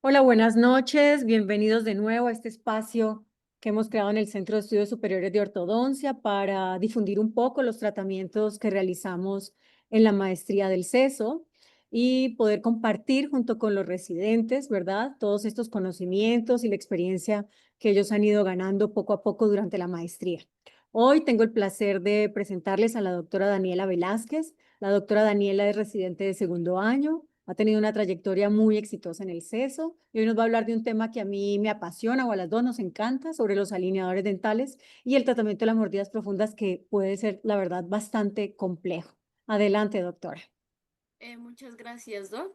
Hola, buenas noches. Bienvenidos de nuevo a este espacio que hemos creado en el Centro de Estudios Superiores de Ortodoncia para difundir un poco los tratamientos que realizamos en la maestría del CESO y poder compartir junto con los residentes, ¿verdad? Todos estos conocimientos y la experiencia que ellos han ido ganando poco a poco durante la maestría. Hoy tengo el placer de presentarles a la doctora Daniela Velázquez. La doctora Daniela es residente de segundo año, ha tenido una trayectoria muy exitosa en el CESO y hoy nos va a hablar de un tema que a mí me apasiona o a las dos nos encanta, sobre los alineadores dentales y el tratamiento de las mordidas profundas, que puede ser, la verdad, bastante complejo. Adelante, doctora. Muchas gracias, Doc.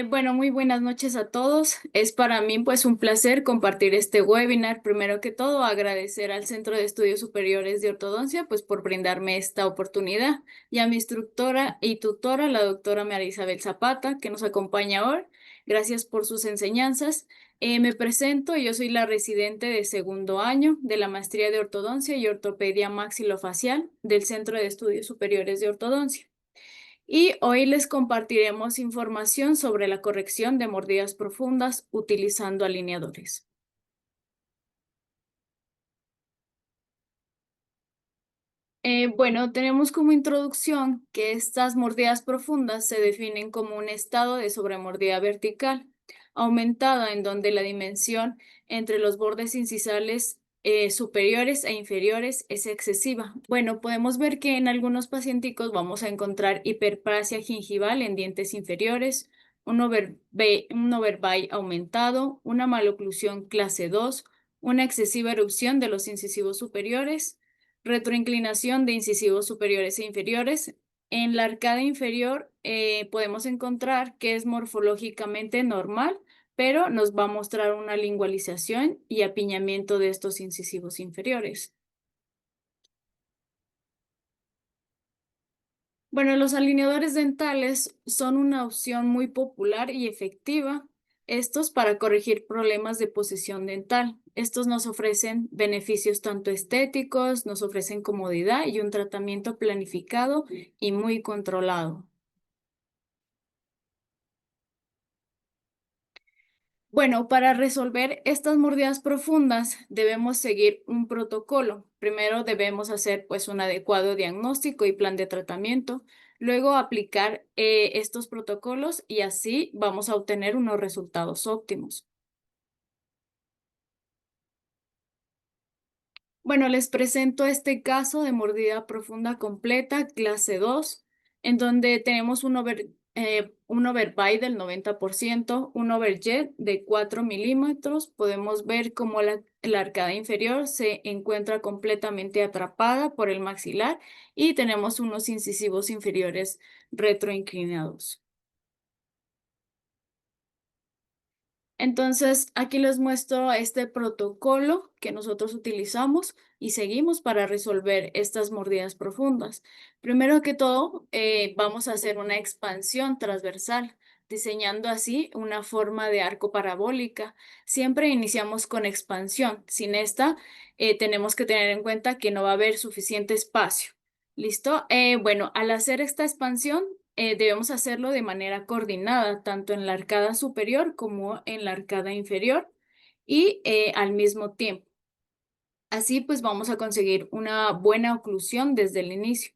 Bueno, muy buenas noches a todos. Es para mí pues un placer compartir este webinar. Primero que todo, agradecer al Centro de Estudios Superiores de Ortodoncia pues por brindarme esta oportunidad y a mi instructora y tutora, la doctora María Isabel Zapata, que nos acompaña hoy. Gracias por sus enseñanzas. Me presento, yo soy la residente de segundo año de la Maestría de Ortodoncia y Ortopedia Maxilofacial del Centro de Estudios Superiores de Ortodoncia. Y hoy les compartiremos información sobre la corrección de mordidas profundas utilizando alineadores. Bueno, tenemos como introducción que estas mordidas profundas se definen como un estado de sobremordida vertical aumentada en donde la dimensión entre los bordes incisales superiores e inferiores es excesiva. Bueno, podemos ver que en algunos pacienticos vamos a encontrar hiperplasia gingival en dientes inferiores, un overbite aumentado, una maloclusión clase 2, una excesiva erupción de los incisivos superiores, retroinclinación de incisivos superiores e inferiores. En la arcada inferior podemos encontrar que es morfológicamente normal, pero nos va a mostrar una lingualización y apiñamiento de estos incisivos inferiores. Bueno, los alineadores dentales son una opción muy popular y efectiva. Estos para corregir problemas de posición dental. Estos nos ofrecen beneficios tanto estéticos, nos ofrecen comodidad y un tratamiento planificado y muy controlado. Bueno, para resolver estas mordidas profundas debemos seguir un protocolo. Primero debemos hacer pues un adecuado diagnóstico y plan de tratamiento, luego aplicar estos protocolos y así vamos a obtener unos resultados óptimos. Bueno, les presento este caso de mordida profunda completa, clase 2, en donde tenemos un overbite del 90%, un overjet de 4 milímetros. Podemos ver cómo la arcada inferior se encuentra completamente atrapada por el maxilar y tenemos unos incisivos inferiores retroinclinados. Entonces, aquí les muestro este protocolo que nosotros utilizamos y seguimos para resolver estas mordidas profundas. Primero que todo, vamos a hacer una expansión transversal, diseñando así una forma de arco parabólica. Siempre iniciamos con expansión. Sin esta, tenemos que tener en cuenta que no va a haber suficiente espacio. ¿Listo? Bueno, al hacer esta expansión, debemos hacerlo de manera coordinada, tanto en la arcada superior como en la arcada inferior y al mismo tiempo. Así pues vamos a conseguir una buena oclusión desde el inicio.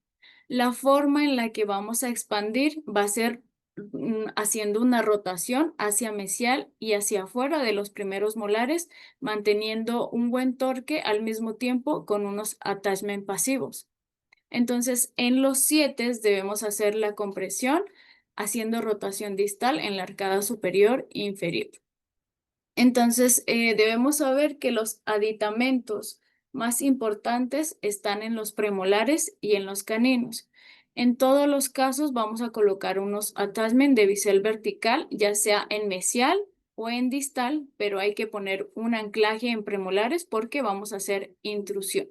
La forma en la que vamos a expandir va a ser haciendo una rotación hacia mesial y hacia afuera de los primeros molares, manteniendo un buen torque al mismo tiempo con unos attachment pasivos. Entonces, en los 7 debemos hacer la compresión haciendo rotación distal en la arcada superior e inferior. Entonces, debemos saber que los aditamentos más importantes están en los premolares y en los caninos. En todos los casos vamos a colocar unos attachment de bisel vertical, ya sea en mesial o en distal, pero hay que poner un anclaje en premolares porque vamos a hacer intrusión.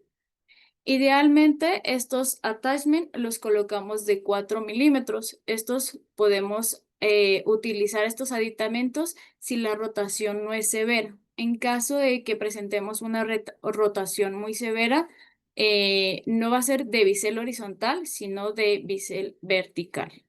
Idealmente, estos attachments los colocamos de 4 milímetros. Estos podemos utilizar estos aditamentos si la rotación no es severa. En caso de que presentemos una rotación muy severa, no va a ser de bisel horizontal, sino de bisel vertical.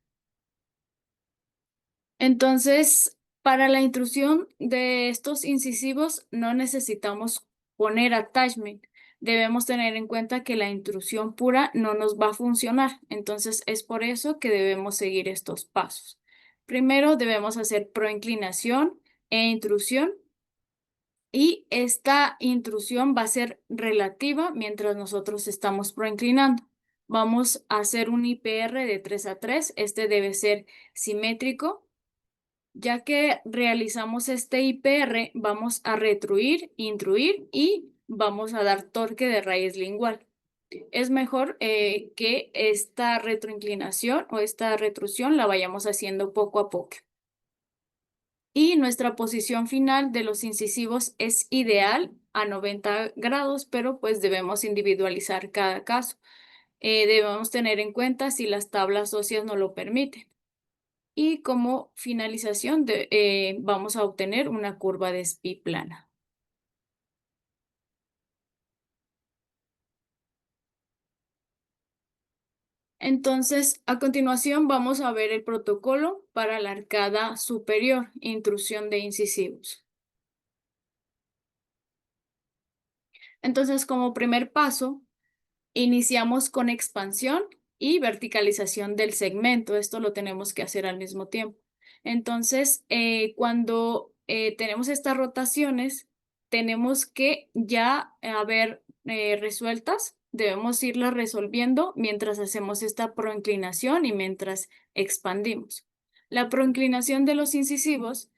Entonces, Para la intrusión de estos incisivos no necesitamos poner attachment. Debemos tener en cuenta que la intrusión pura no nos va a funcionar. Entonces es por eso que debemos seguir estos pasos. Primero debemos hacer proinclinación e intrusión. Y esta intrusión va a ser relativa mientras nosotros estamos proinclinando. Vamos a hacer un IPR de 3 a 3. Este debe ser simétrico. Ya que realizamos este IPR, vamos a retruir, intruir y vamos a dar torque de raíz lingual. Es mejor que esta retroinclinación o esta retrusión la vayamos haciendo poco a poco. Y nuestra posición final de los incisivos es ideal a 90 grados, pero pues debemos individualizar cada caso. Debemos tener en cuenta si las tablas óseas no lo permiten. Y como finalización vamos a obtener una curva de SPI plana. Entonces, a continuación vamos a ver el protocolo para la arcada superior, intrusión de incisivos. Entonces, como primer paso, iniciamos con expansión y verticalización del segmento. Esto lo tenemos que hacer al mismo tiempo. Entonces, cuando tenemos estas rotaciones, tenemos que ya haber resueltas. Debemos irlas resolviendo mientras hacemos esta proinclinación y mientras expandimos. La proinclinación de los incisivos,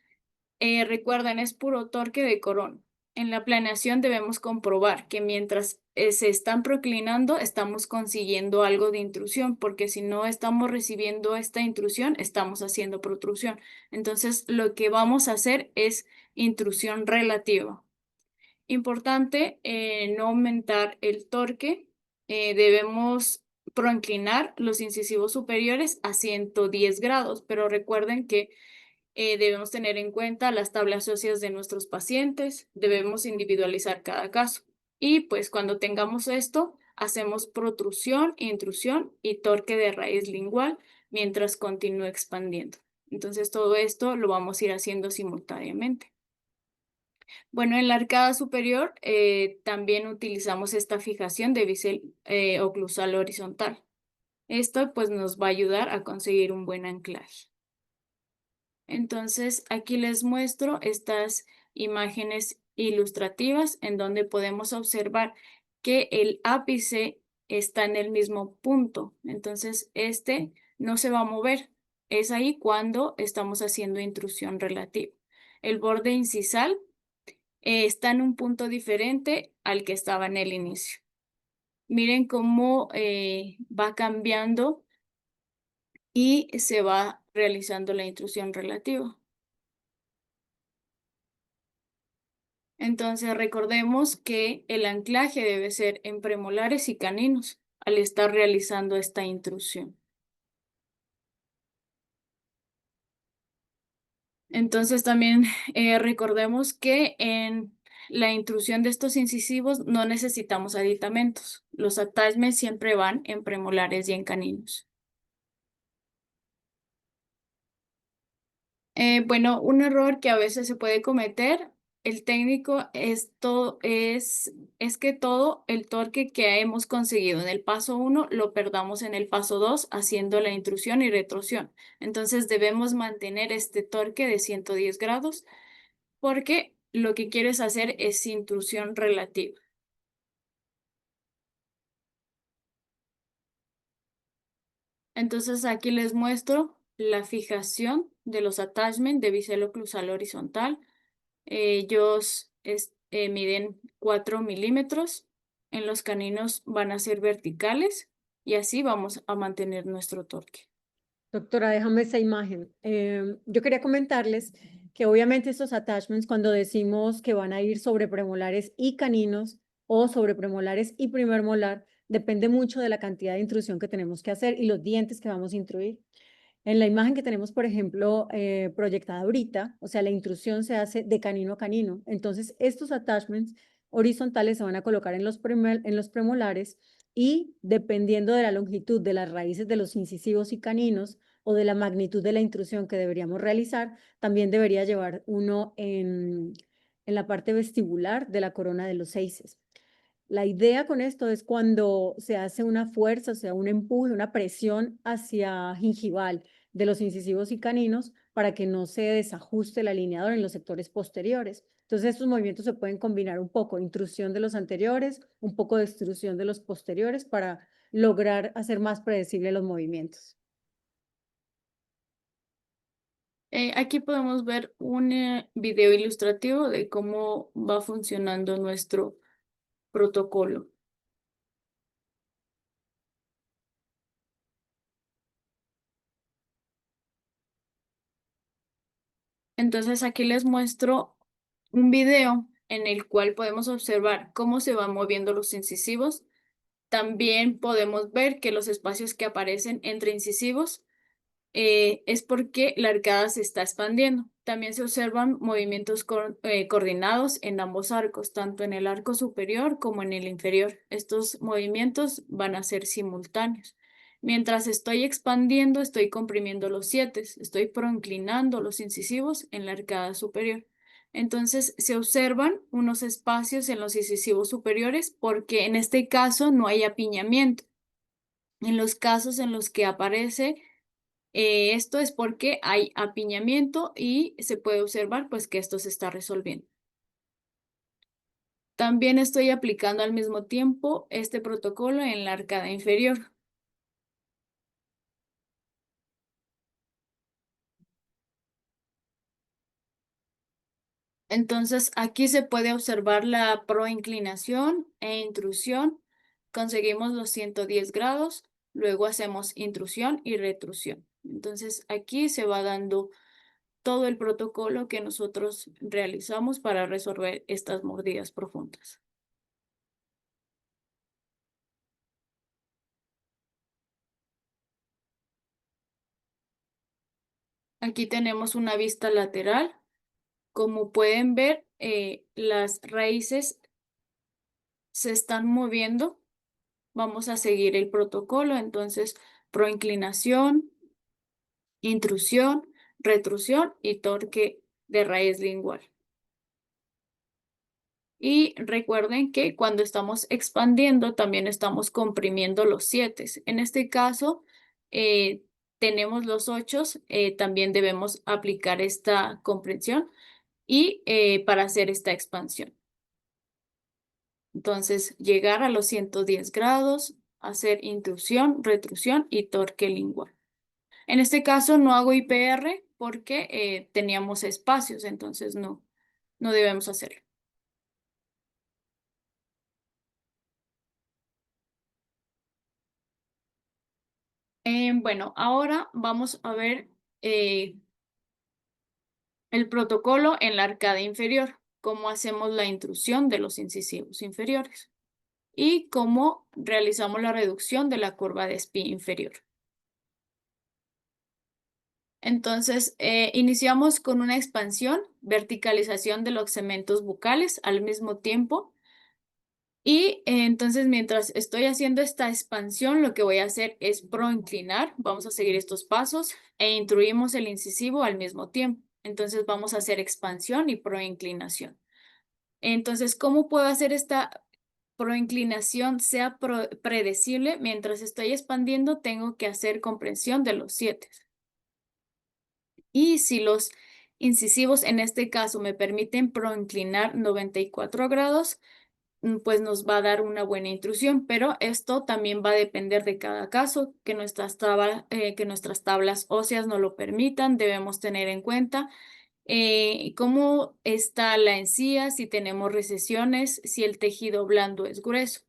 recuerden, es puro torque de corona. En la planeación debemos comprobar que mientras se están proclinando, estamos consiguiendo algo de intrusión, porque si no estamos recibiendo esta intrusión, estamos haciendo protrusión. Entonces, lo que vamos a hacer es intrusión relativa. Importante no aumentar el torque. Debemos proinclinar los incisivos superiores a 110 grados, pero recuerden que debemos tener en cuenta las tablas óseas de nuestros pacientes, debemos individualizar cada caso. Y pues cuando tengamos esto, hacemos protrusión, intrusión y torque de raíz lingual mientras continúe expandiendo. Entonces todo esto lo vamos a ir haciendo simultáneamente. Bueno, en la arcada superior también utilizamos esta fijación de bisel oclusal horizontal. Esto pues nos va a ayudar a conseguir un buen anclaje. Entonces, aquí les muestro estas imágenes ilustrativas en donde podemos observar que el ápice está en el mismo punto. Entonces, este no se va a mover. Es ahí cuando estamos haciendo intrusión relativa. El borde incisal está en un punto diferente al que estaba en el inicio. Miren cómo va cambiando y se va realizando la intrusión relativa. Entonces recordemos que el anclaje debe ser en premolares y caninos al estar realizando esta intrusión. Entonces también recordemos que en la intrusión de estos incisivos no necesitamos aditamentos. Los attachments siempre van en premolares y en caninos. Bueno, un error que a veces se puede cometer el técnico es que todo el torque que hemos conseguido en el paso 1 lo perdamos en el paso 2 haciendo la intrusión y retrusión. Entonces debemos mantener este torque de 110 grados porque lo que quieres hacer es intrusión relativa. Entonces aquí les muestro la fijación de los attachments de bisel oclusal horizontal. Ellos miden 4 milímetros. En los caninos van a ser verticales y así vamos a mantener nuestro torque. Doctora, déjame esa imagen. Yo quería comentarles que obviamente estos attachments, cuando decimos que van a ir sobre premolares y caninos o sobre premolares y primer molar, depende mucho de la cantidad de intrusión que tenemos que hacer y los dientes que vamos a intruir. En la imagen que tenemos, por ejemplo, proyectada ahorita, o sea, la intrusión se hace de canino a canino. Entonces, estos attachments horizontales se van a colocar en los premolares y dependiendo de la longitud de las raíces de los incisivos y caninos, o de la magnitud de la intrusión que deberíamos realizar, también debería llevar uno en la parte vestibular de la corona de los seises. La idea con esto es cuando se hace una fuerza, o sea, un empuje, una presión hacia gingival de los incisivos y caninos para que no se desajuste el alineador en los sectores posteriores. Entonces, estos movimientos se pueden combinar un poco, intrusión de los anteriores, un poco de extrusión de los posteriores para lograr hacer más predecibles los movimientos. Aquí podemos ver un video ilustrativo de cómo va funcionando nuestro protocolo. Entonces aquí les muestro un video en el cual podemos observar cómo se van moviendo los incisivos. También podemos ver que los espacios que aparecen entre incisivos es porque la arcada se está expandiendo. También se observan movimientos coordinados en ambos arcos, tanto en el arco superior como en el inferior. Estos movimientos van a ser simultáneos. Mientras estoy expandiendo, estoy comprimiendo los sietes, estoy proinclinando los incisivos en la arcada superior. Entonces se observan unos espacios en los incisivos superiores porque en este caso no hay apiñamiento. En los casos en los que aparece esto es porque hay apiñamiento y se puede observar pues que esto se está resolviendo. También estoy aplicando al mismo tiempo este protocolo en la arcada inferior. Entonces aquí se puede observar la proinclinación e intrusión. Conseguimos los 110 grados, luego hacemos intrusión y retrusión. Entonces aquí se va dando todo el protocolo que nosotros realizamos para resolver estas mordidas profundas. Aquí tenemos una vista lateral. Como pueden ver, las raíces se están moviendo. Vamos a seguir el protocolo. Entonces, proinclinación, intrusión, retrusión y torque de raíz lingual. Y recuerden que cuando estamos expandiendo, también estamos comprimiendo los 7. En este caso, tenemos los 8, también debemos aplicar esta comprensión y para hacer esta expansión. Entonces, llegar a los 110 grados, hacer intrusión, retrusión y torque lingual. En este caso no hago IPR porque teníamos espacios, entonces no debemos hacerlo. Bueno, ahora vamos a ver el protocolo en la arcada inferior, cómo hacemos la intrusión de los incisivos inferiores y cómo realizamos la reducción de la curva de Spee inferior. Entonces, iniciamos con una expansión, verticalización de los segmentos bucales al mismo tiempo. Y entonces, mientras estoy haciendo esta expansión, lo que voy a hacer es proinclinar. Vamos a seguir estos pasos e intruimos el incisivo al mismo tiempo. Entonces, vamos a hacer expansión y proinclinación. Entonces, ¿cómo puedo hacer esta proinclinación sea predecible? Mientras estoy expandiendo, tengo que hacer comprensión de los 7. Y si los incisivos en este caso me permiten proinclinar 94 grados, pues nos va a dar una buena intrusión, pero esto también va a depender de cada caso, que que nuestras tablas óseas no lo permitan. Debemos tener en cuenta cómo está la encía, si tenemos recesiones, si el tejido blando es grueso.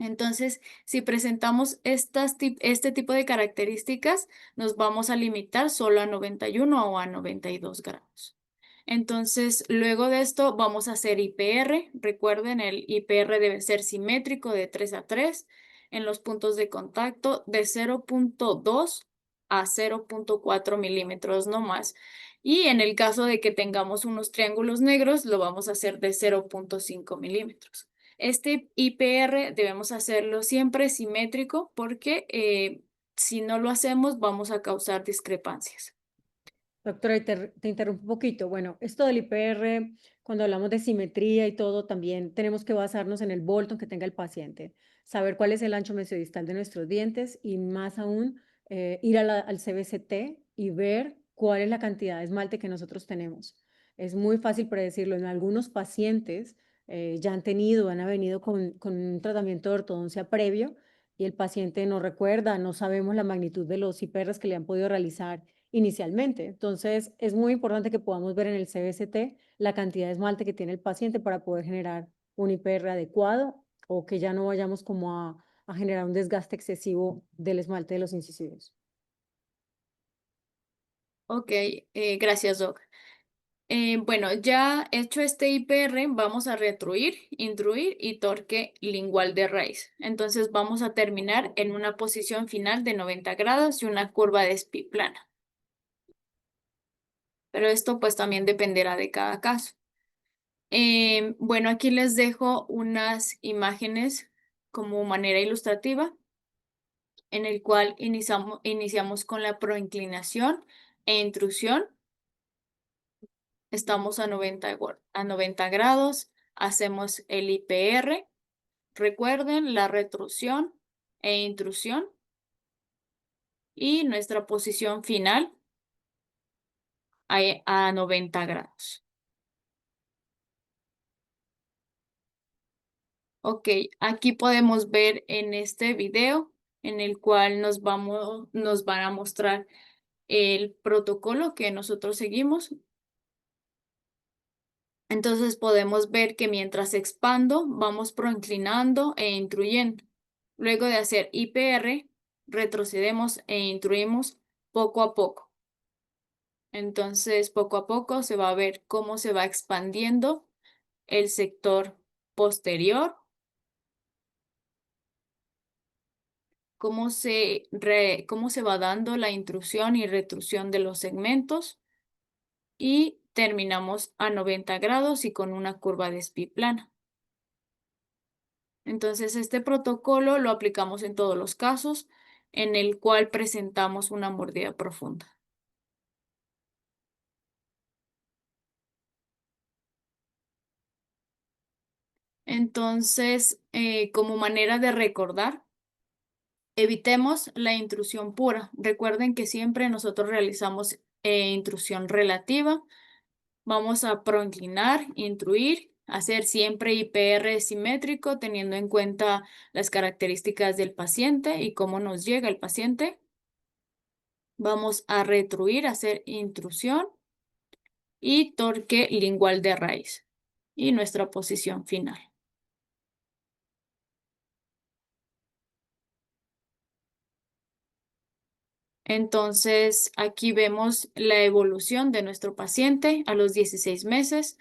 Entonces, si presentamos este tipo de características, nos vamos a limitar solo a 91 o a 92 grados. Entonces, luego de esto vamos a hacer IPR. Recuerden, el IPR debe ser simétrico de 3 a 3 en los puntos de contacto de 0.2 a 0.4 milímetros no más. Y en el caso de que tengamos unos triángulos negros, lo vamos a hacer de 0.5 milímetros. Este IPR debemos hacerlo siempre simétrico porque si no lo hacemos, vamos a causar discrepancias. Doctora, y te interrumpo un poquito. Bueno, esto del IPR, cuando hablamos de simetría y todo, también tenemos que basarnos en el Bolton que tenga el paciente, saber cuál es el ancho mesodistal de nuestros dientes y más aún ir al CBCT y ver cuál es la cantidad de esmalte que nosotros tenemos. Es muy fácil predecirlo. En algunos pacientes ya han venido con un tratamiento de ortodoncia previo y el paciente no recuerda, no sabemos la magnitud de los IPRs que le han podido realizar inicialmente. Entonces, es muy importante que podamos ver en el CBCT la cantidad de esmalte que tiene el paciente para poder generar un IPR adecuado o que ya no vayamos como a generar un desgaste excesivo del esmalte de los incisivos. Ok, gracias, Doc. Bueno, ya hecho este IPR, vamos a retruir, intruir y torque lingual de raíz. Entonces vamos a terminar en una posición final de 90 grados y una curva de SPI plana. Pero esto pues también dependerá de cada caso. Bueno, aquí les dejo unas imágenes como manera ilustrativa en el cual iniciamos con la proinclinación e intrusión. Estamos a 90 grados, hacemos el IPR. Recuerden la retrusión e intrusión y nuestra posición final a 90 grados. Ok, aquí podemos ver en este video en el cual nos van a mostrar el protocolo que nosotros seguimos. Entonces podemos ver que mientras expando, vamos proinclinando e intruyendo. Luego de hacer IPR, retrocedemos e intruimos poco a poco. Entonces, poco a poco se va a ver cómo se va expandiendo el sector posterior, cómo se va dando la intrusión y retrusión de los segmentos y terminamos a 90 grados y con una curva de SPI plana. Entonces, este protocolo lo aplicamos en todos los casos en el cual presentamos una mordida profunda. Entonces, como manera de recordar, evitemos la intrusión pura. Recuerden que siempre nosotros realizamos intrusión relativa. Vamos a proinclinar, intruir, hacer siempre IPR simétrico, teniendo en cuenta las características del paciente y cómo nos llega el paciente. Vamos a retruir, hacer intrusión y torque lingual de raíz. Y nuestra posición final. Entonces, aquí vemos la evolución de nuestro paciente a los 16 meses.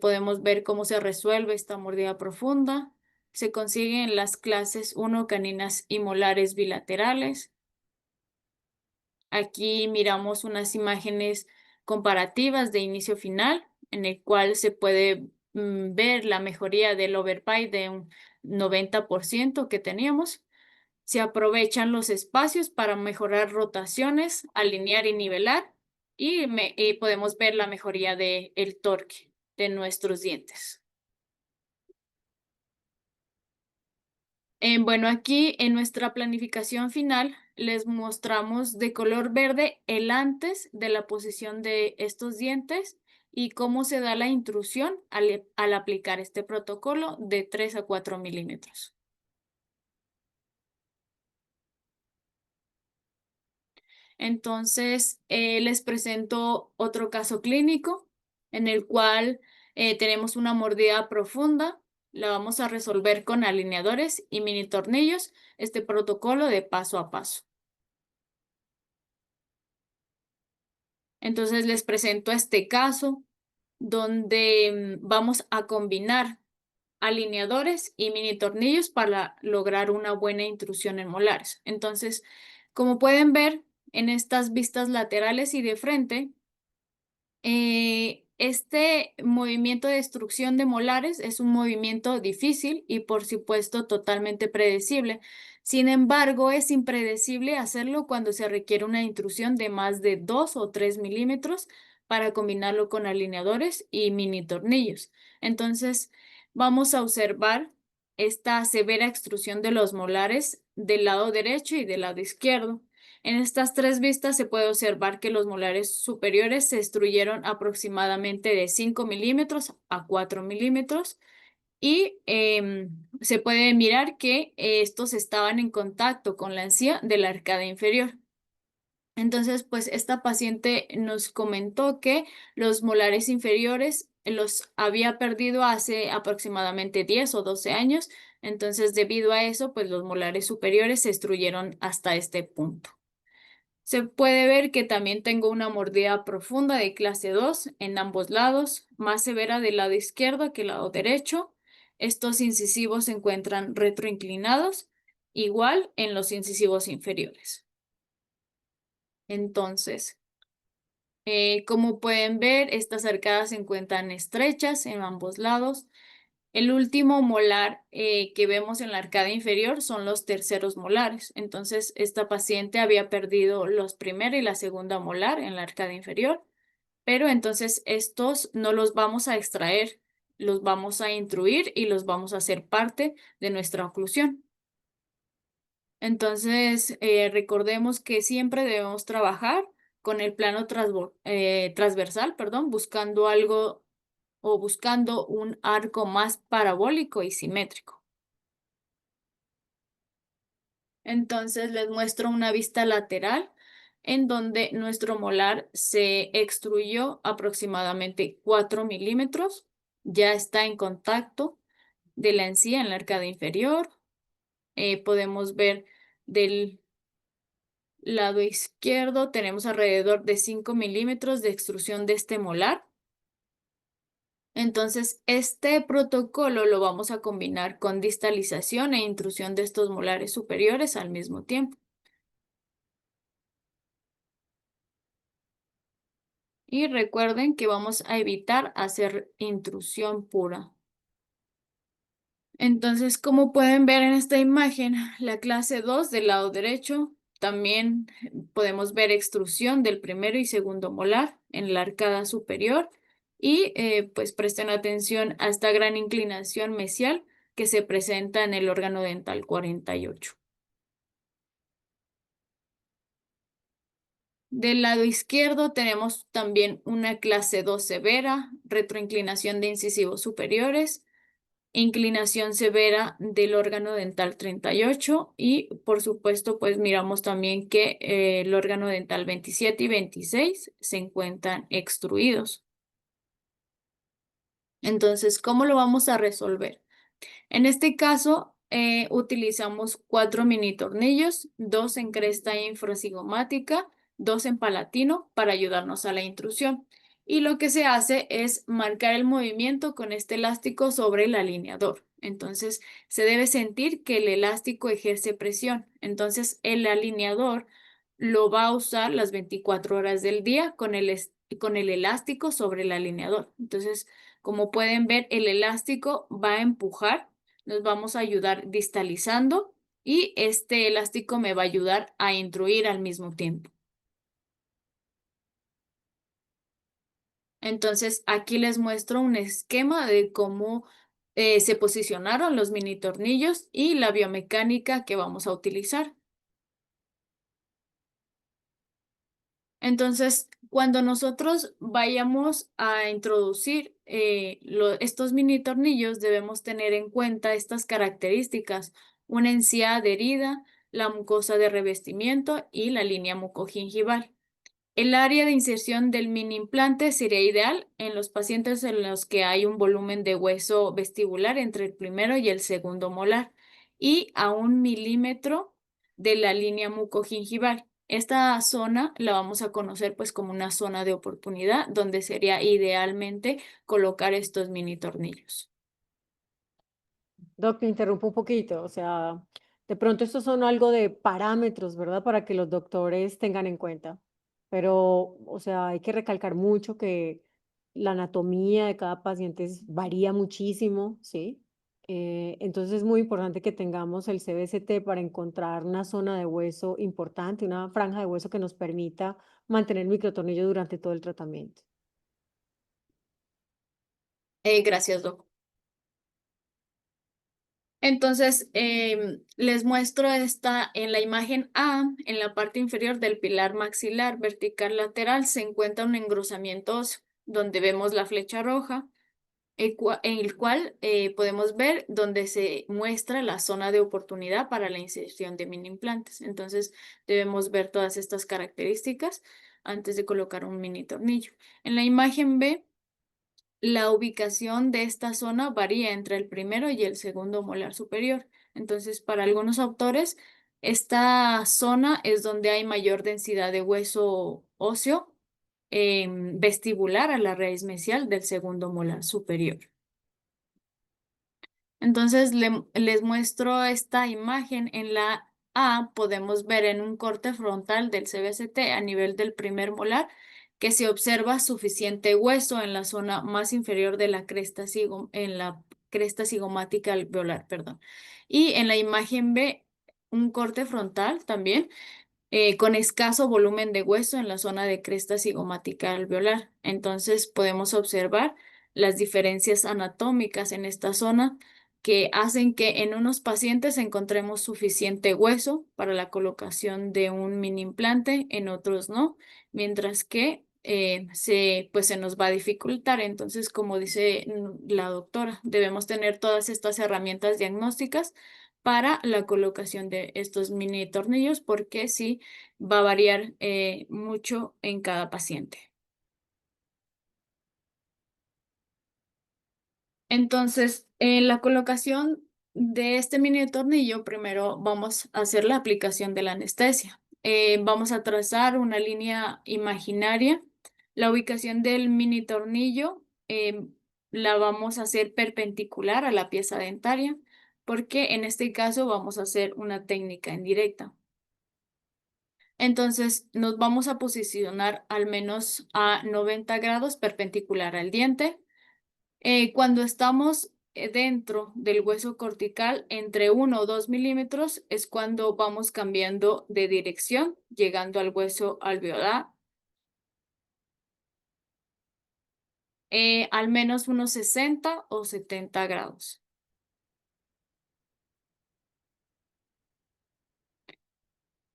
Podemos ver cómo se resuelve esta mordida profunda. Se consiguen las clases 1 caninas y molares bilaterales. Aquí miramos unas imágenes comparativas de inicio-final, en el cual se puede ver la mejoría del overbite de un 90% que teníamos. Se aprovechan los espacios para mejorar rotaciones, alinear y nivelar y podemos ver la mejoría del torque de nuestros dientes. Bueno, aquí en nuestra planificación final les mostramos de color verde el antes de la posición de estos dientes y cómo se da la intrusión al aplicar este protocolo de 3 a 4 milímetros. Entonces, les presento otro caso clínico en el cual tenemos una mordida profunda. La vamos a resolver con alineadores y mini tornillos, este protocolo de paso a paso. Entonces, les presento este caso donde vamos a combinar alineadores y mini tornillos para lograr una buena intrusión en molares. Entonces, como pueden ver en estas vistas laterales y de frente, este movimiento de destrucción de molares es un movimiento difícil y por supuesto totalmente predecible, Sin embargo, es impredecible hacerlo cuando se requiere una intrusión de más de 2 o 3 milímetros para combinarlo con alineadores y mini tornillos. Entonces, vamos a observar esta severa extrusión de los molares del lado derecho y del lado izquierdo. En estas tres vistas se puede observar que los molares superiores se extruyeron aproximadamente de 5 milímetros a 4 milímetros y se puede mirar que estos estaban en contacto con la encía de la arcada inferior. Entonces, pues esta paciente nos comentó que los molares inferiores los había perdido hace aproximadamente 10 o 12 años. Entonces, debido a eso, pues los molares superiores se destruyeron hasta este punto. Se puede ver que también tengo una mordida profunda de clase 2 en ambos lados, más severa del lado izquierdo que el lado derecho. Estos incisivos se encuentran retroinclinados, igual en los incisivos inferiores. Entonces, como pueden ver, estas arcadas se encuentran estrechas en ambos lados. El último molar que vemos en la arcada inferior son los terceros molares. Entonces, esta paciente había perdido los primera y la segunda molar en la arcada inferior, pero entonces estos no los vamos a extraer, los vamos a intruir y los vamos a hacer parte de nuestra oclusión. Entonces, recordemos que siempre debemos trabajar con el plano transversal, perdón, buscando algo o buscando un arco más parabólico y simétrico. Entonces, les muestro una vista lateral en donde nuestro molar se extruyó aproximadamente 4 milímetros, ya está en contacto de la encía en la arcada inferior. Podemos ver del lado izquierdo tenemos alrededor de 5 milímetros de extrusión de este molar. Entonces, este protocolo lo vamos a combinar con distalización e intrusión de estos molares superiores al mismo tiempo. Y recuerden que vamos a evitar hacer intrusión pura. Entonces, como pueden ver en esta imagen, la clase 2 del lado derecho, también podemos ver extrusión del primero y segundo molar en la arcada superior y pues presten atención a esta gran inclinación mesial que se presenta en el órgano dental 48. Del lado izquierdo tenemos también una clase 2 severa, retroinclinación de incisivos superiores, inclinación severa del órgano dental 38 y por supuesto pues miramos también que el órgano dental 27 y 26 se encuentran extruidos. Entonces, ¿cómo lo vamos a resolver? En este caso, utilizamos 4 mini tornillos, 2 en cresta infracigomática, 2 en palatino para ayudarnos a la intrusión. Y lo que se hace es marcar el movimiento con este elástico sobre el alineador. Entonces, se debe sentir que el elástico ejerce presión. Entonces, el alineador lo va a usar las 24 horas del día con el elástico sobre el alineador. Entonces, como pueden ver, el elástico va a empujar, nos vamos a ayudar distalizando y este elástico me va a ayudar a intruir al mismo tiempo. Entonces, aquí les muestro un esquema de cómo se posicionaron los mini tornillos y la biomecánica que vamos a utilizar. Entonces, cuando nosotros vayamos a introducir estos mini tornillos, debemos tener en cuenta estas características: una encía adherida, la mucosa de revestimiento y la línea mucogingival. El área de inserción del mini implante sería ideal en los pacientes en los que hay un volumen de hueso vestibular entre el primero y el segundo molar y a 1 milímetro de la línea mucogingival. Esta zona la vamos a conocer pues como una zona de oportunidad donde sería idealmente colocar estos mini tornillos. Doc, te interrumpo un poquito, o sea, de pronto estos son algo de parámetros, ¿verdad? Para que los doctores tengan en cuenta. Pero, o sea, hay que recalcar mucho que la anatomía de cada paciente varía muchísimo, ¿sí? Entonces es muy importante que tengamos el CBCT para encontrar una zona de hueso importante, una franja de hueso que nos permita mantener el microtornillo durante todo el tratamiento. Gracias, Doc. Entonces, les muestro esta en la imagen A, en la parte inferior del pilar maxilar vertical lateral, se encuentra un engrosamiento óseo, donde vemos la flecha roja, en el cual podemos ver donde se muestra la zona de oportunidad para la inserción de mini implantes. Entonces, debemos ver todas estas características antes de colocar un mini tornillo. En la imagen B, la ubicación de esta zona varía entre el primero y el segundo molar superior. Entonces, para algunos autores, esta zona es donde hay mayor densidad de hueso óseo vestibular a la raíz mesial del segundo molar superior. Entonces, les muestro esta imagen. En la A podemos ver en un corte frontal del CBCT a nivel del primer molar que se observa suficiente hueso en la zona más inferior de la cresta en la cresta cigomática alveolar, perdón. Y en la imagen B, un corte frontal también con escaso volumen de hueso en la zona de cresta cigomática alveolar. Entonces podemos observar las diferencias anatómicas en esta zona que hacen que en unos pacientes encontremos suficiente hueso para la colocación de un mini implante, en otros no, mientras que pues se nos va a dificultar. Entonces, como dice la doctora, debemos tener todas estas herramientas diagnósticas para la colocación de estos mini tornillos, porque sí va a variar mucho en cada paciente. Entonces, en la colocación de este mini tornillo, primero vamos a hacer la aplicación de la anestesia. Vamos a trazar una línea imaginaria. La ubicación del mini tornillo la vamos a hacer perpendicular a la pieza dentaria, porque en este caso vamos a hacer una técnica indirecta. Entonces nos vamos a posicionar al menos a 90 grados perpendicular al diente. Cuando estamos dentro del hueso cortical, entre 1 o 2 milímetros, es cuando vamos cambiando de dirección, llegando al hueso alveolar. Al menos unos 60 o 70 grados.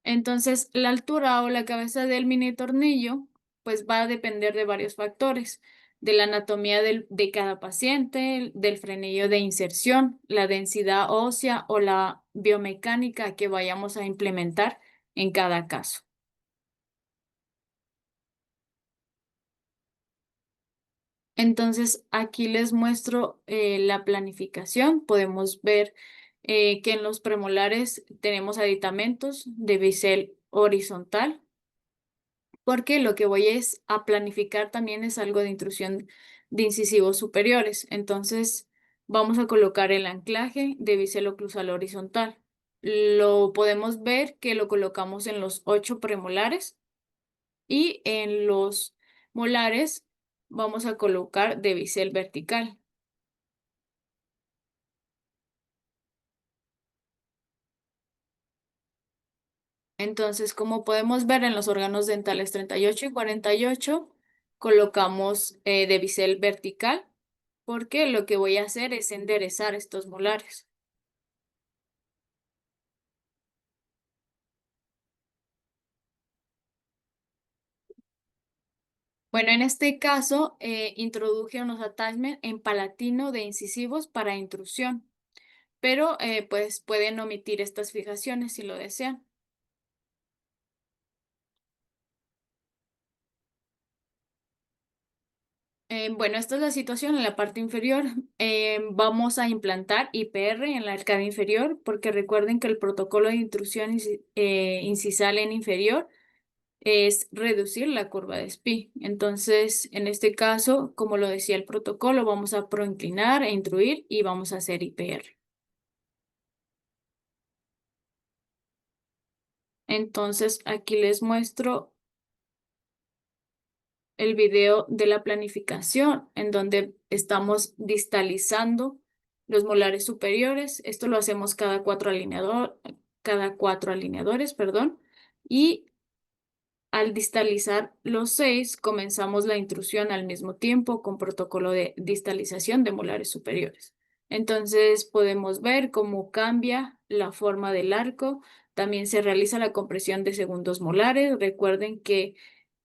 Entonces, la altura o la cabeza del mini tornillo, pues va a depender de varios factores, de la anatomía de cada paciente, del frenillo de inserción, la densidad ósea o la biomecánica que vayamos a implementar en cada caso. Entonces, aquí les muestro la planificación. Podemos ver que en los premolares tenemos aditamentos de bisel horizontal, porque lo que voy es a planificar también es algo de intrusión de incisivos superiores. Entonces, vamos a colocar el anclaje de bisel oclusal horizontal. Lo podemos ver que lo colocamos en los 8 premolares y en los molares vamos a colocar de bisel vertical. Entonces, como podemos ver en los órganos dentales 38 y 48, colocamos de bisel vertical, porque lo que voy a hacer es enderezar estos molares. Bueno, en este caso, introduje unos attachments en palatino de incisivos para intrusión, pero pues pueden omitir estas fijaciones si lo desean. Bueno, esta es la situación en la parte inferior. Vamos a implantar IPR en la arcada inferior, porque recuerden que el protocolo de intrusión incisal en inferior es reducir la curva de SPI. Entonces, en este caso, como lo decía el protocolo, vamos a proinclinar e intruir y vamos a hacer IPR. Entonces, aquí les muestro el video de la planificación en donde estamos distalizando los molares superiores. Esto lo hacemos cada cuatro alineadores, perdón. Y al distalizar los 6, comenzamos la intrusión al mismo tiempo con protocolo de distalización de molares superiores. Entonces podemos ver cómo cambia la forma del arco. También se realiza la compresión de segundos molares. Recuerden que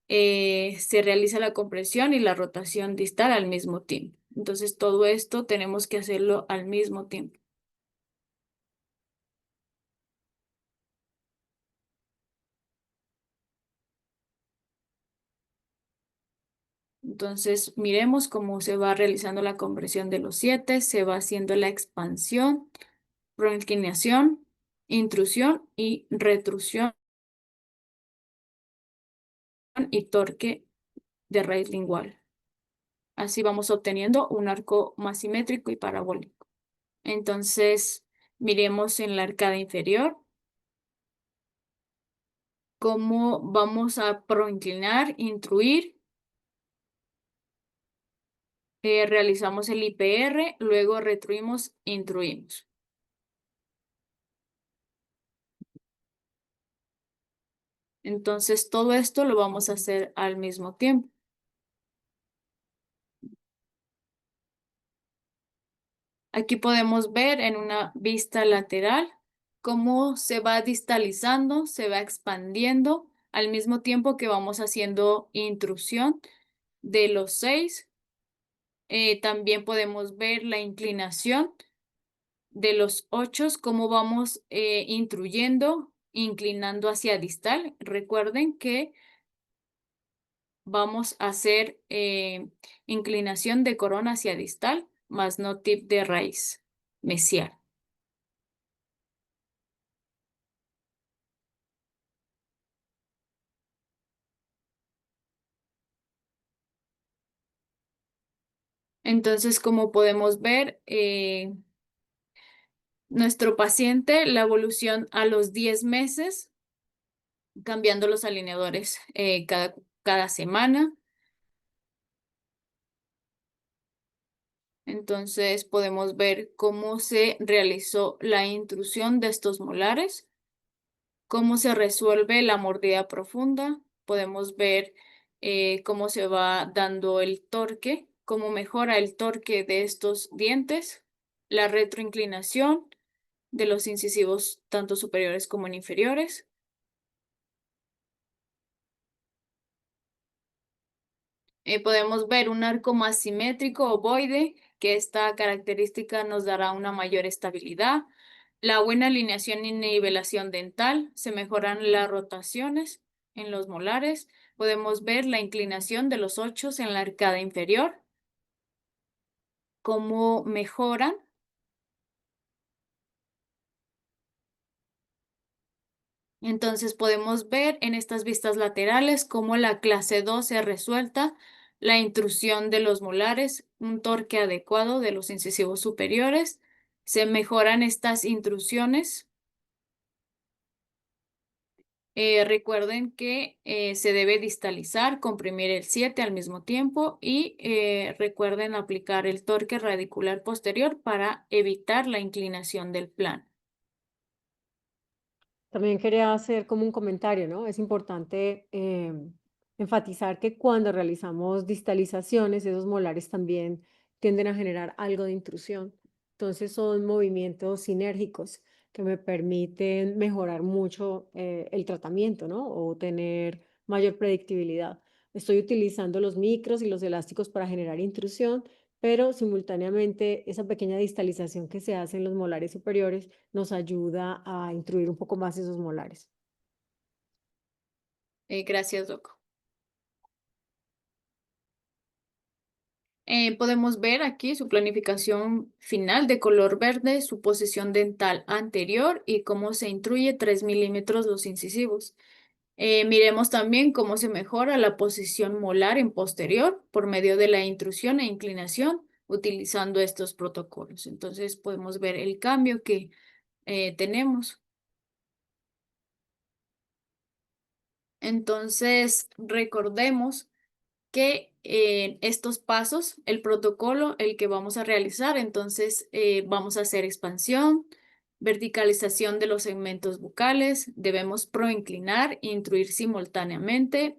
se realiza la compresión y la rotación distal al mismo tiempo. Entonces todo esto tenemos que hacerlo al mismo tiempo. Entonces, miremos cómo se va realizando la compresión de los 7, se va haciendo la expansión, proinclinación, intrusión y retrusión y torque de raíz lingual. Así vamos obteniendo un arco más simétrico y parabólico. Entonces, miremos en la arcada inferior cómo vamos a proinclinar, intruir. Realizamos el IPR, luego retruimos, intruimos. Entonces, todo esto lo vamos a hacer al mismo tiempo. Aquí podemos ver en una vista lateral cómo se va distalizando, se va expandiendo al mismo tiempo que vamos haciendo intrusión de los 6. También podemos ver la inclinación de los 8, cómo vamos intruyendo, inclinando hacia distal. Recuerden que vamos a hacer inclinación de corona hacia distal, más no tip de raíz mesial. Entonces, como podemos ver, nuestro paciente, la evolución a los 10 meses, cambiando los alineadores cada semana. Entonces, podemos ver cómo se realizó la intrusión de estos molares, cómo se resuelve la mordida profunda. Podemos ver cómo se va dando el torque, cómo mejora el torque de estos dientes, la retroinclinación de los incisivos tanto superiores como inferiores. Podemos ver un arco más simétrico ovoide, que esta característica nos dará una mayor estabilidad. La buena alineación y nivelación dental, se mejoran las rotaciones en los molares. Podemos ver la inclinación de los 8 en la arcada inferior, cómo mejoran. Entonces podemos ver en estas vistas laterales cómo la clase 2 se resuelta, la intrusión de los molares, un torque adecuado de los incisivos superiores, se mejoran estas intrusiones. Recuerden que se debe distalizar, comprimir el 7 al mismo tiempo y recuerden aplicar el torque radicular posterior para evitar la inclinación del plano. También quería hacer como un comentario, ¿no? Es importante enfatizar que cuando realizamos distalizaciones, esos molares también tienden a generar algo de intrusión. Entonces son movimientos sinérgicos que me permiten mejorar mucho el tratamiento, ¿no? O tener mayor predictibilidad. Estoy utilizando los micros y los elásticos para generar intrusión, pero simultáneamente esa pequeña distalización que se hace en los molares superiores nos ayuda a intruir un poco más esos molares. Gracias, Doc. Podemos ver aquí su planificación final de color verde, su posición dental anterior y cómo se intruye 3 milímetros los incisivos. Miremos también cómo se mejora la posición molar en posterior por medio de la intrusión e inclinación utilizando estos protocolos. Entonces podemos ver el cambio que tenemos. Entonces recordemos que estos pasos, el protocolo, el que vamos a realizar, entonces vamos a hacer expansión, verticalización de los segmentos bucales, debemos proinclinar e intruir simultáneamente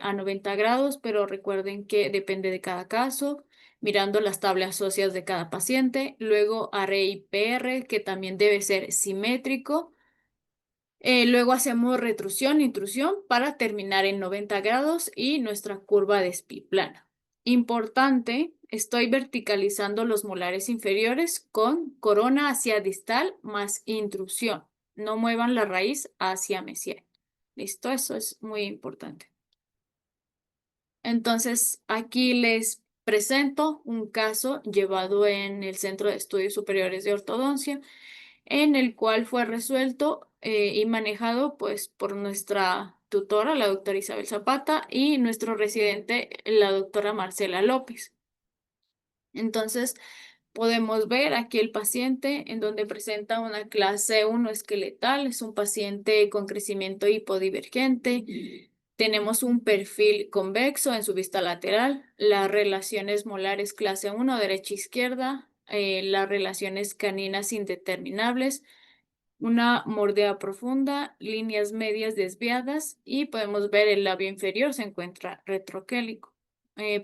a 90 grados, pero recuerden que depende de cada caso, mirando las tablas óseas de cada paciente, luego array IPR, que también debe ser simétrico. Luego hacemos retrusión, intrusión para terminar en 90 grados y nuestra curva de SPI plana. Importante, estoy verticalizando los molares inferiores con corona hacia distal más intrusión. No muevan la raíz hacia mesial. ¿Listo? Eso es muy importante. Entonces, aquí les presento un caso llevado en el Centro de Estudios Superiores de Ortodoncia, en el cual fue resuelto y manejado pues por nuestra tutora, la doctora Isabel Zapata, y nuestro residente, la doctora Marcela López. Entonces, podemos ver aquí el paciente en donde presenta una clase 1 esqueletal, es un paciente con crecimiento hipodivergente. Tenemos un perfil convexo en su vista lateral, las relaciones molares clase 1 derecha-izquierda, las relaciones caninas indeterminables, una mordida profunda, líneas medias desviadas y podemos ver el labio inferior se encuentra retroquélico.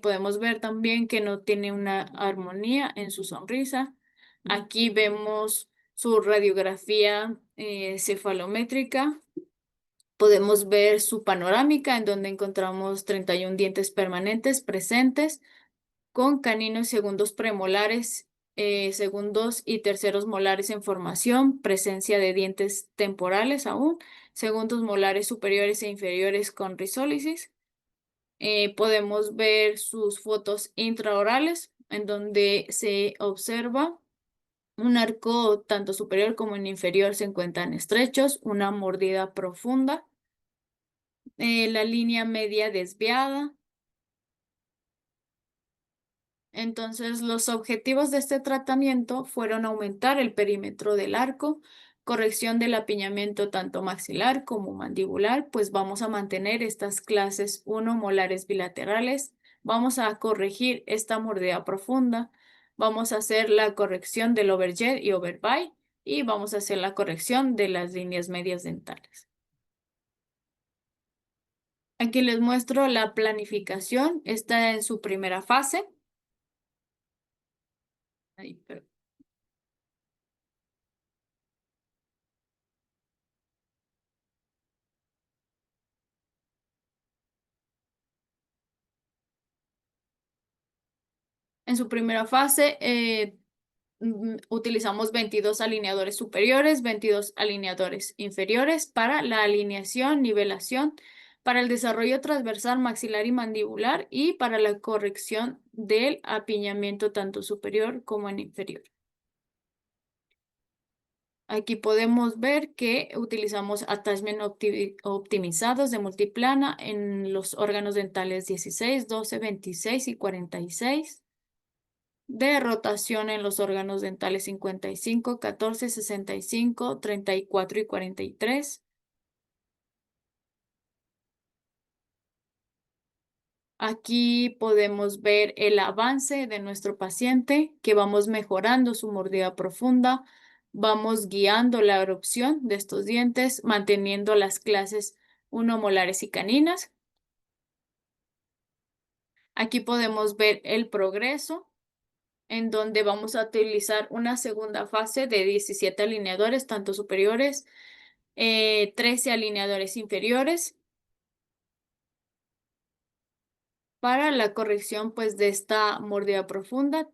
Podemos ver también que no tiene una armonía en su sonrisa. Aquí vemos su radiografía cefalométrica. Podemos ver su panorámica en donde encontramos 31 dientes permanentes presentes con caninos segundos premolares, segundos y terceros molares en formación, presencia de dientes temporales aún, segundos molares superiores e inferiores con risólisis. Podemos ver sus fotos intraorales, en donde se observa un arco tanto superior como en inferior se encuentran estrechos, una mordida profunda, la línea media desviada. Entonces, los objetivos de este tratamiento fueron aumentar el perímetro del arco, corrección del apiñamiento tanto maxilar como mandibular, pues vamos a mantener estas clases 1 molares bilaterales, vamos a corregir esta mordida profunda, vamos a hacer la corrección del overjet y overbite y vamos a hacer la corrección de las líneas medias dentales. Aquí les muestro la planificación, está en su primera fase. Ahí, perdón. En su primera fase utilizamos 22 alineadores superiores, 22 alineadores inferiores para la alineación, nivelación, para el desarrollo transversal maxilar y mandibular y para la corrección del apiñamiento tanto superior como en inferior. Aquí podemos ver que utilizamos attachment optimizados de multiplana en los órganos dentales 16, 12, 26 y 46. De rotación en los órganos dentales 55, 14, 65, 34 y 43. Aquí podemos ver el avance de nuestro paciente, que vamos mejorando su mordida profunda, vamos guiando la erupción de estos dientes, manteniendo las clases 1 molares y caninas. Aquí podemos ver el progreso, en donde vamos a utilizar una segunda fase de 17 alineadores, tanto superiores, 13 alineadores inferiores, para la corrección pues de esta mordida profunda,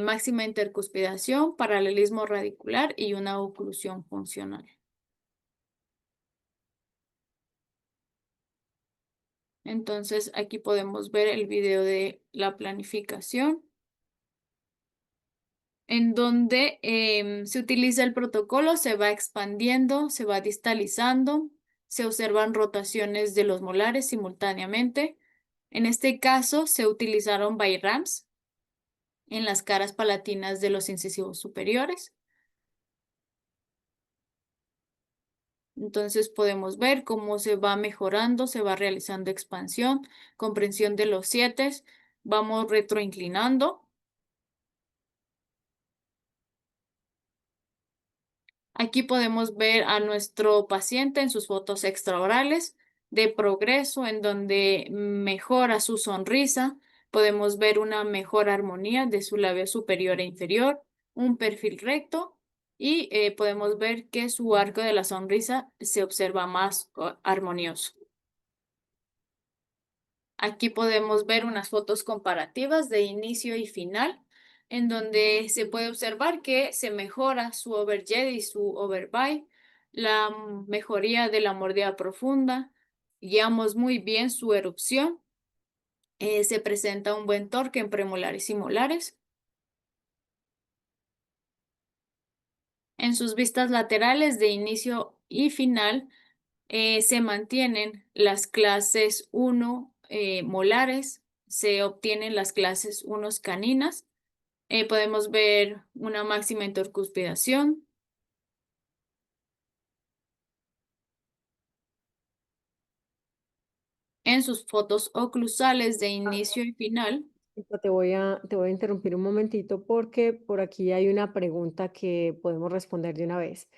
máxima intercuspidación, paralelismo radicular y una oclusión funcional. Entonces aquí podemos ver el video de la planificación, en donde se utiliza el protocolo, se va expandiendo, se va distalizando, se observan rotaciones de los molares simultáneamente. En este caso se utilizaron BIRAMs en las caras palatinas de los incisivos superiores. Entonces podemos ver cómo se va mejorando, se va realizando expansión, comprensión de los siete, vamos retroinclinando. Aquí podemos ver a nuestro paciente en sus fotos extraorales de progreso, en donde mejora su sonrisa. Podemos ver una mejor armonía de su labio superior e inferior, un perfil recto y podemos ver que su arco de la sonrisa se observa más armonioso. Aquí podemos ver unas fotos comparativas de inicio y final, en donde se puede observar que se mejora su overjet y su overbite, la mejoría de la mordida profunda, guiamos muy bien su erupción, se presenta un buen torque en premolares y molares. En sus vistas laterales de inicio y final se mantienen las clases 1 molares, se obtienen las clases 1 caninas. Podemos ver una máxima intercuspidación. En sus fotos oclusales de inicio y final. Te voy a interrumpir un momentito porque por aquí hay una pregunta que podemos responder de una vez.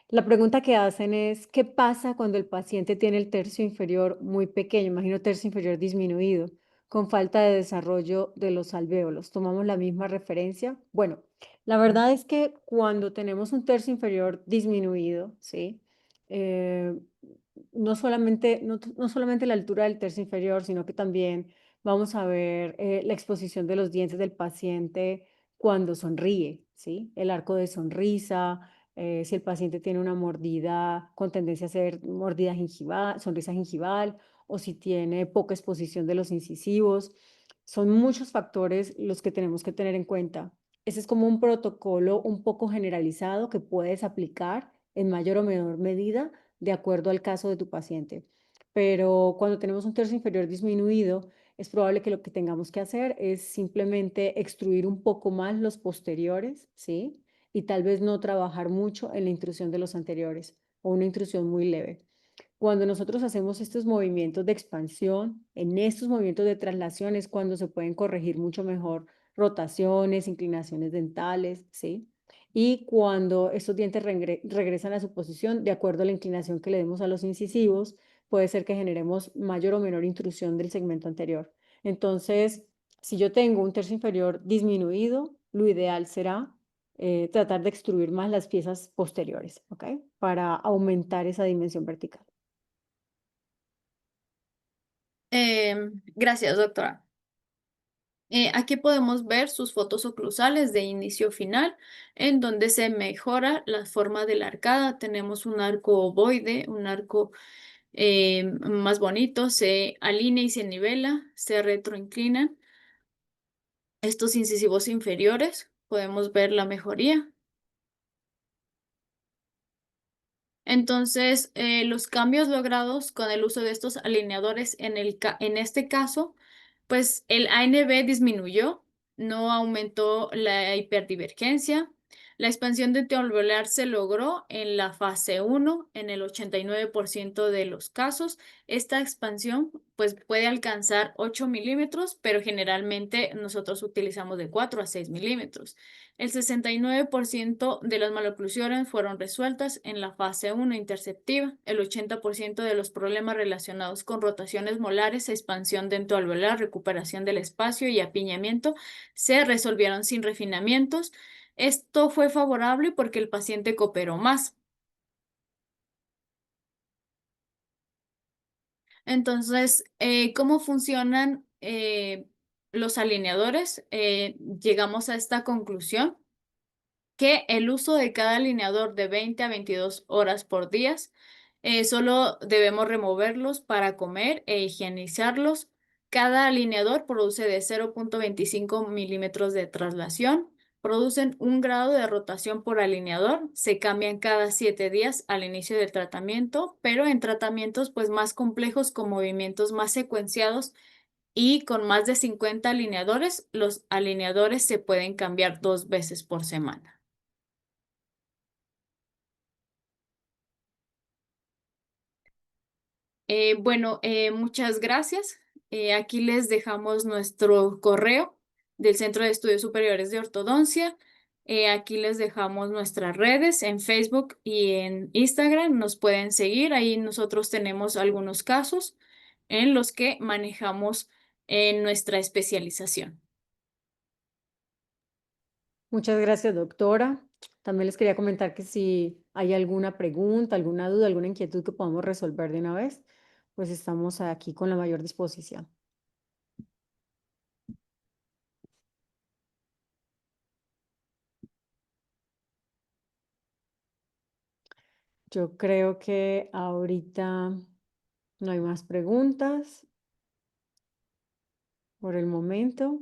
La pregunta que hacen es, ¿qué pasa cuando el paciente tiene el tercio inferior muy pequeño? Imagino tercio inferior disminuido, con falta de desarrollo de los alvéolos. ¿Tomamos la misma referencia? Bueno, la verdad es que cuando tenemos un tercio inferior disminuido, ¿sí? Eh, no solamente la altura del tercio inferior, sino que también vamos a ver la exposición de los dientes del paciente cuando sonríe, ¿sí? El arco de sonrisa, si el paciente tiene una mordida con tendencia a ser mordida gingival, sonrisa gingival, o si tiene poca exposición de los incisivos. Son muchos factores los que tenemos que tener en cuenta. Ese es como un protocolo un poco generalizado que puedes aplicar en mayor o menor medida de acuerdo al caso de tu paciente. Pero cuando tenemos un tercio inferior disminuido, es probable que lo que tengamos que hacer es simplemente extruir un poco más los posteriores, ¿sí? Y tal vez no trabajar mucho en la intrusión de los anteriores o una intrusión muy leve. Cuando nosotros hacemos estos movimientos de expansión, en estos movimientos de traslación es cuando se pueden corregir mucho mejor rotaciones, inclinaciones dentales, ¿sí? Y cuando estos dientes regresan a su posición, de acuerdo a la inclinación que le demos a los incisivos, puede ser que generemos mayor o menor intrusión del segmento anterior. Entonces, si yo tengo un tercio inferior disminuido, lo ideal será tratar de extruir más las piezas posteriores, ¿ok? Para aumentar esa dimensión vertical. Gracias, doctora. Aquí podemos ver sus fotos oclusales de inicio-final, en donde se mejora la forma de la arcada. Tenemos un arco ovoide, un arco más bonito, se alinea y se nivela, se retroinclinan. Estos incisivos inferiores, podemos ver la mejoría. Entonces, los cambios logrados con el uso de estos alineadores en este caso, pues el ANB disminuyó, no aumentó la hiperdivergencia. La expansión dentoalveolar se logró en la fase 1 en el 89% de los casos. Esta expansión pues puede alcanzar 8 milímetros, pero generalmente nosotros utilizamos de 4 a 6 milímetros. El 69% de las maloclusiones fueron resueltas en la fase 1 interceptiva. El 80% de los problemas relacionados con rotaciones molares, expansión dentoalveolar, recuperación del espacio y apiñamiento se resolvieron sin refinamientos. Esto fue favorable porque el paciente cooperó más. Entonces, ¿cómo funcionan los alineadores? Llegamos a esta conclusión que el uso de cada alineador de 20 a 22 horas por día, solo debemos removerlos para comer e higienizarlos. Cada alineador produce de 0,25 milímetros de traslación, producen 1 grado de rotación por alineador, se cambian cada 7 días al inicio del tratamiento, pero en tratamientos pues más complejos con movimientos más secuenciados y con más de 50 alineadores, los alineadores se pueden cambiar 2 veces por semana. Muchas gracias. Aquí les dejamos nuestro correo del Centro de Estudios Superiores de Ortodoncia. Aquí les dejamos nuestras redes en Facebook y en Instagram. Nos pueden seguir. Ahí nosotros tenemos algunos casos en los que manejamos nuestra especialización. Muchas gracias, doctora. También les quería comentar que si hay alguna pregunta, alguna duda, alguna inquietud que podamos resolver de una vez, pues estamos aquí con la mayor disposición. Yo creo que ahorita no hay más preguntas por el momento.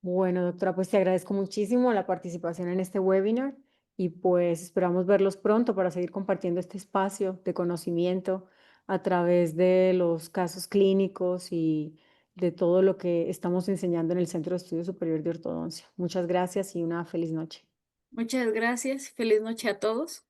Bueno, doctora, pues te agradezco muchísimo la participación en este webinar y pues esperamos verlos pronto para seguir compartiendo este espacio de conocimiento a través de los casos clínicos y de todo lo que estamos enseñando en el Centro de Estudios Superior de Ortodoncia. Muchas gracias y una feliz noche. Muchas gracias. Feliz noche a todos.